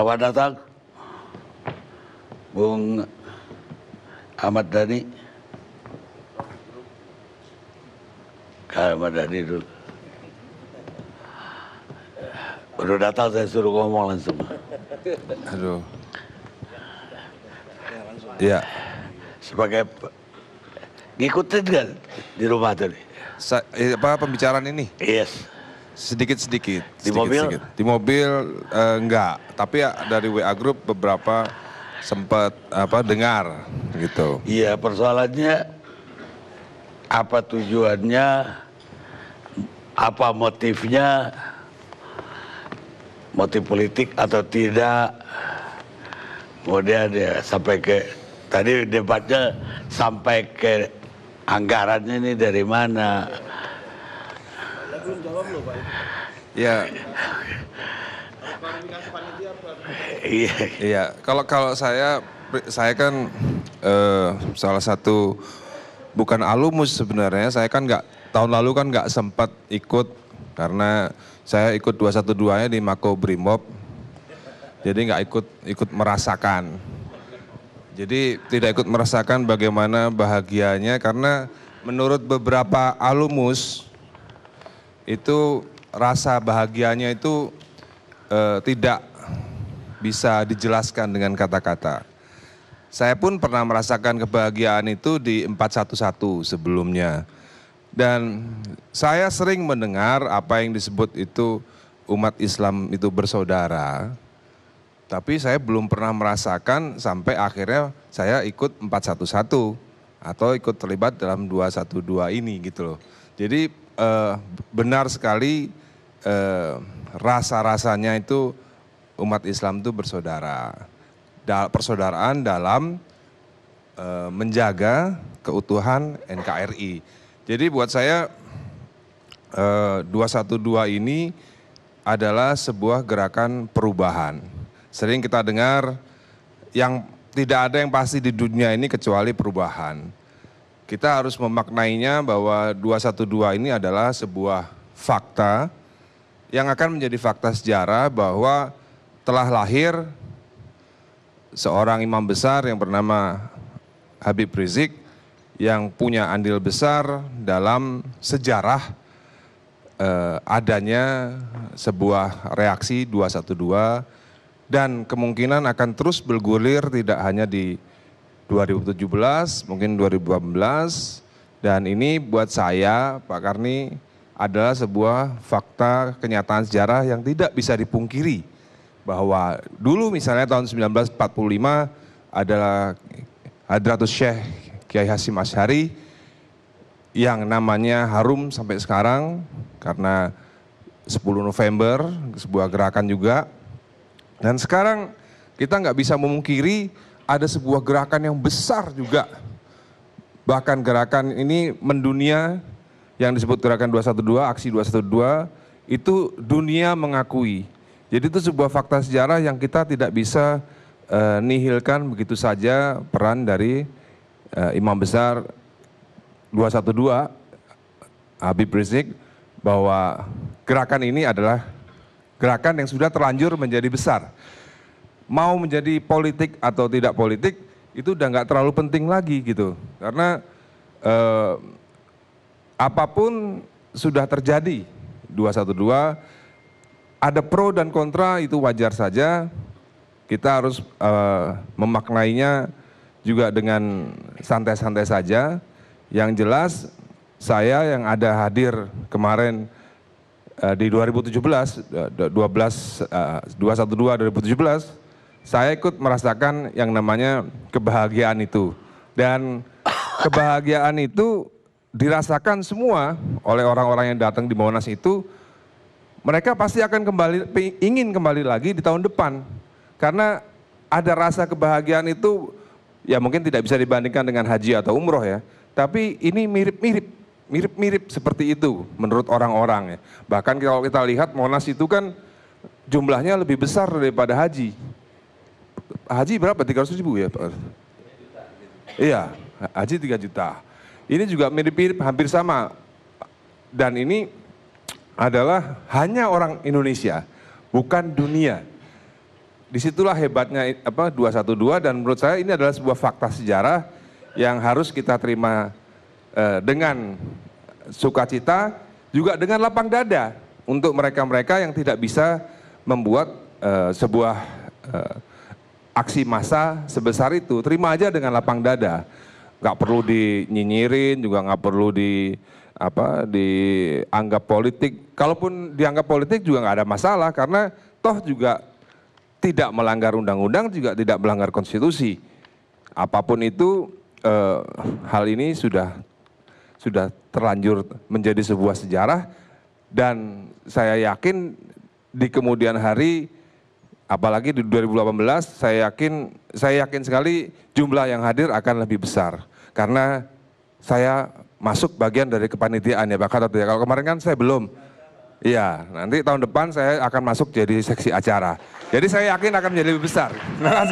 Selamat datang, Bung Ahmad Dhani. Ahmad Dhani dulu. Udah datang saya suruh ngomong langsung. Aduh. Ya. Sebagai ngikutin kan di rumah tadi. Pembicaraan ini? Yes. Sedikit-sedikit. Di mobil? Di mobil enggak, tapi ya dari WA Group beberapa sempat dengar gitu. Iya, persoalannya apa tujuannya, apa motifnya, motif politik atau tidak. Kemudian ya sampai ke tadi debatnya sampai ke anggarannya ini dari mana. Ya. Iya. Kalau saya kan salah satu bukan alumnus sebenarnya. Saya kan tahun lalu kan nggak sempat ikut karena saya ikut 212-nya di Makobrimob. Jadi nggak ikut merasakan. Jadi tidak ikut merasakan bagaimana bahagianya karena menurut beberapa alumnus itu rasa bahagianya itu tidak bisa dijelaskan dengan kata-kata. Saya pun pernah merasakan kebahagiaan itu di 411 sebelumnya. Dan saya sering mendengar apa yang disebut itu umat Islam itu bersaudara. Tapi saya belum pernah merasakan sampai akhirnya saya ikut 411 atau ikut terlibat dalam 212 ini gitu loh. Jadi benar sekali rasa-rasanya itu umat Islam itu bersaudara. Persaudaraan dalam menjaga keutuhan NKRI. Jadi buat saya 212 ini adalah sebuah gerakan perubahan. Sering kita dengar yang tidak ada yang pasti di dunia ini kecuali perubahan. Kita harus memaknainya bahwa 212 ini adalah sebuah fakta yang akan menjadi fakta sejarah bahwa telah lahir seorang imam besar yang bernama Habib Rizik yang punya andil besar dalam sejarah adanya sebuah reaksi 212 dan kemungkinan akan terus bergulir tidak hanya di 2017, mungkin 2018, dan ini buat saya, Pak Karni, adalah sebuah fakta kenyataan sejarah yang tidak bisa dipungkiri. Bahwa dulu misalnya tahun 1945 adalah Hadratus Syekh Kiai Hasyim Asy'ari yang namanya harum sampai sekarang karena 10 November, sebuah gerakan juga. Dan sekarang kita nggak bisa memungkiri ada sebuah gerakan yang besar juga. Bahkan gerakan ini mendunia yang disebut gerakan 212, aksi 212, itu dunia mengakui. Jadi itu sebuah fakta sejarah yang kita tidak bisa nihilkan begitu saja peran dari Imam Besar 212, Habib Rizik, bahwa gerakan ini adalah gerakan yang sudah terlanjur menjadi besar. Mau menjadi politik atau tidak politik itu udah nggak terlalu penting lagi gitu, karena apapun sudah terjadi 212, ada pro dan kontra itu wajar saja. Kita harus memaknainya juga dengan santai-santai saja. Yang jelas saya yang ada hadir kemarin di 2017, 212 2017, saya ikut merasakan yang namanya kebahagiaan itu. Dan kebahagiaan itu dirasakan semua oleh orang-orang yang datang di Monas itu. Mereka pasti akan ingin kembali lagi di tahun depan. Karena ada rasa kebahagiaan itu, ya mungkin tidak bisa dibandingkan dengan haji atau umroh ya. Tapi ini mirip seperti itu menurut orang-orang ya. Bahkan kalau kita lihat Monas itu kan jumlahnya lebih besar daripada haji. Haji berapa? 300 ribu ya Pak? Iya, haji 3 juta. Ini juga mirip-mirip, hampir sama. Dan ini adalah hanya orang Indonesia, bukan dunia. disitulah hebatnya 212 dan menurut saya ini adalah sebuah fakta sejarah yang harus kita terima dengan sukacita, juga dengan lapang dada untuk mereka-mereka yang tidak bisa membuat sebuah aksi massa sebesar itu. Terima aja dengan lapang dada, nggak perlu dinyinyirin, juga nggak perlu dianggap politik. Kalaupun dianggap politik juga nggak ada masalah, karena toh juga tidak melanggar undang-undang, juga tidak melanggar konstitusi. Apapun itu, hal ini sudah terlanjur menjadi sebuah sejarah, dan saya yakin di kemudian hari, apalagi di 2018, saya yakin sekali jumlah yang hadir akan lebih besar, karena saya masuk bagian dari kepanitiaan ya Pak Gatot ya. Kalau kemarin kan saya belum. Iya, nanti tahun depan saya akan masuk jadi seksi acara. Jadi saya yakin akan menjadi lebih besar. Terima kasih.